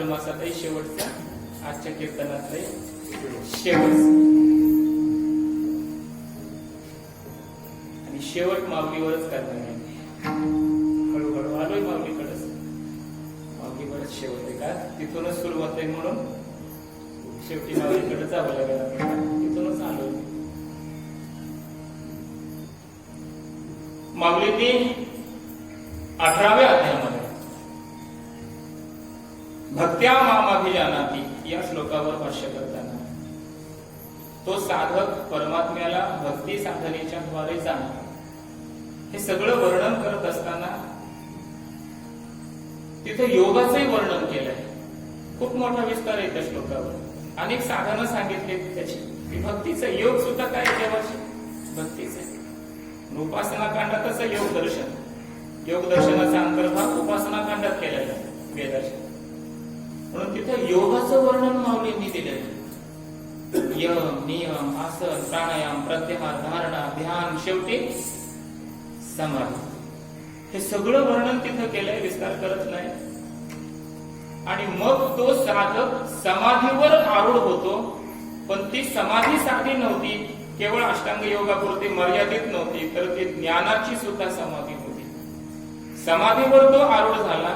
धनुर्मासातही शेवटचा, आजच्या कीर्तनातले शेवट. आणि शेवट माऊलीवरच करणार आहे. हळूहळू आलोय माऊलीकडेच. माऊलीवरच शेवट आहे का, तिथूनच सुरुवात आहे म्हणून शेवटी माऊलीकडे जावं लागेल. तिथूनच आलोय. माऊलींनी 18व्या अध्यायामध्ये भक्त्या मामाभिजानाती या श्लोकावर भाष्य करताना तो साधक परमात्म्याला भक्ती साधनेच्या द्वारे जाणतो, हे सगळं वर्णन करत असताना तिथे योगाचंही वर्णन केलंय. खूप मोठा विस्तार आहे त्या श्लोकावर. अनेक साधनं सांगितली त्याची. भक्तीचं योग सुद्धा काय देवाची भक्तीच आहे. उपासना कांडातच योग दर्शन, योग दर्शनाचा अंतर्भाग उपासना कांडात केलेला आहे वेदाच्या. म्हणून तिथं योगाचं वर्णन माऊलींनी दिलेलं आहे. यम, नियम, आसन, प्राणायाम, प्रत्याहार, धारणा, ध्यान, शेवटी समाधी, हे सगळं वर्णन तिथं केलंय. विस्तार करत नाही. आणि मग तो साधक समाधीवर आरूढ होतो. पण ती समाधी साधी नव्हती, केवळ अष्टांग योगापुरती मर्यादित नव्हती, तर ती ज्ञानाची सुद्धा समाधी होती. समाधीवर तो आरूढ झाला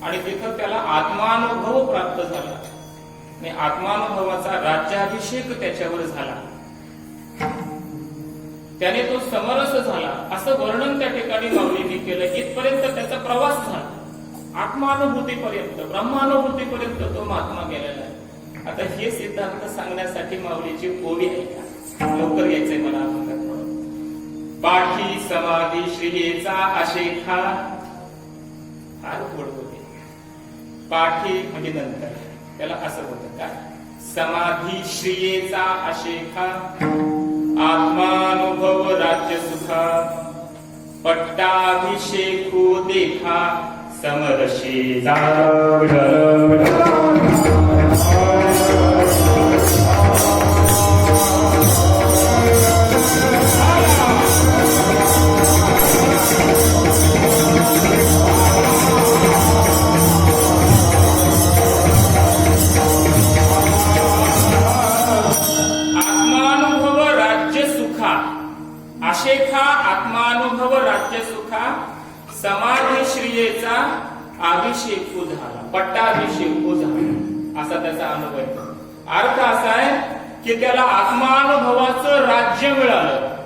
आणि तिथं त्याला आत्मानुभव प्राप्त झाला आणि आत्मानुभवाचा राज्याभिषेक त्याच्यावर झाला. त्याने तो समरस झाला असं वर्णन त्या ठिकाणी माऊलींनी केलं. इथपर्यंत त्याचा प्रवास झाला. आत्मानुभूतीपर्यंत, ब्रह्मानुभूतीपर्यंत तो महात्मा गेलेला आहे. आता हे सिद्धांत सांगण्यासाठी माऊलीची ओवी आहे का? लवकर यायचंय मला अभंगात. पाठी समाधी श्रीयेचा आशेखा, फार गोड होते. पाठी म्हणजे नंतर, त्याला असं होतं का, समाधी श्रीयेचा आशेखा, आत्मानुभव राज्य सुखा, पट्टाभिषेकू देखा, समरशी आशेखा, आत्मानुभव राज्य सुखा, समाधी श्रीयेचा अभिषेक झाला, पट्टाभिषेक झाला, असा त्याचा अनुभव आहे. अर्थ असा आहे की त्याला आत्मानुभवाचं राज्य मिळालं,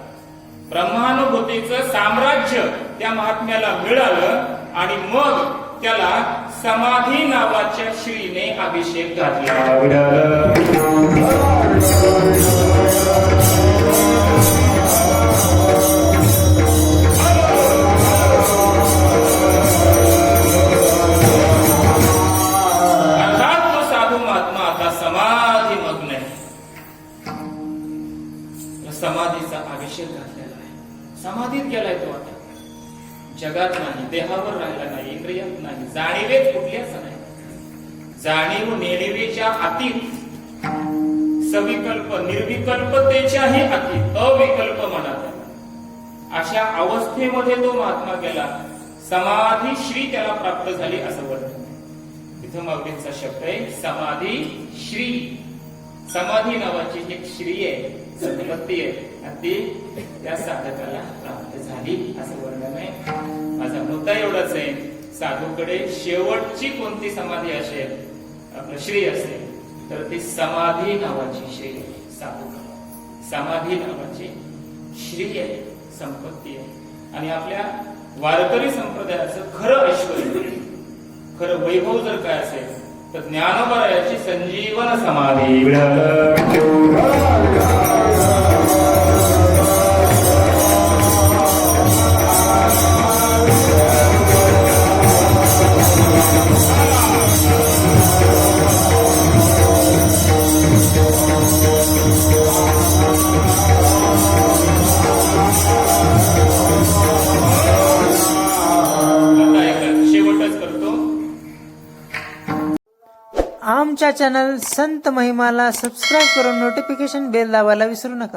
ब्रह्मानुभूतीचं साम्राज्य त्या महात्म्याला मिळालं आणि मग त्याला समाधी नावाच्या श्रीने अभिषेक घातला. समाधीचा अभिषेक घातलेला आहे. समाधीत गेलाय तो आता. जगात नाही, देहावर राहिला नाही, इंद्रियात नाही, जाणीवेच कुठल्याच नाही. जाणीव नेणिवेच्या अतीत, सविकल्प निर्विकल्पतेच्याही अतीत, अविकल्प म्हणत अशा अवस्थेमध्ये तो महात्मा गेला. समाधी श्री त्याला प्राप्त झाली असं वर्णन. इथं माऊलींचा शब्द आहे समाधी श्री. समाधी नावाची एक श्री आहे, संपत्ती आहे, आणि ती त्या साधकाला प्राप्त झाली असं वर्णन आहे. माझा मुद्दा एवढाच आहे, साधूकडे शेवटची कोणती समाधी असेल, आपलं श्री असेल, तर ती समाधी नावाची श्री आहे. साधूकडे समाधी नावाची श्री आहे, संपत्ती आहे. आणि आपल्या वारकरी संप्रदायाचं खरं ऐश्वर्य, खरं वैभव जर काय असेल तर ज्ञानोबरायाची संजीवन समाधी. आमच्या चॅनल संत महिमाला सबस्क्राईब करून नोटिफिकेशन बेल दाबायला विसरू नका.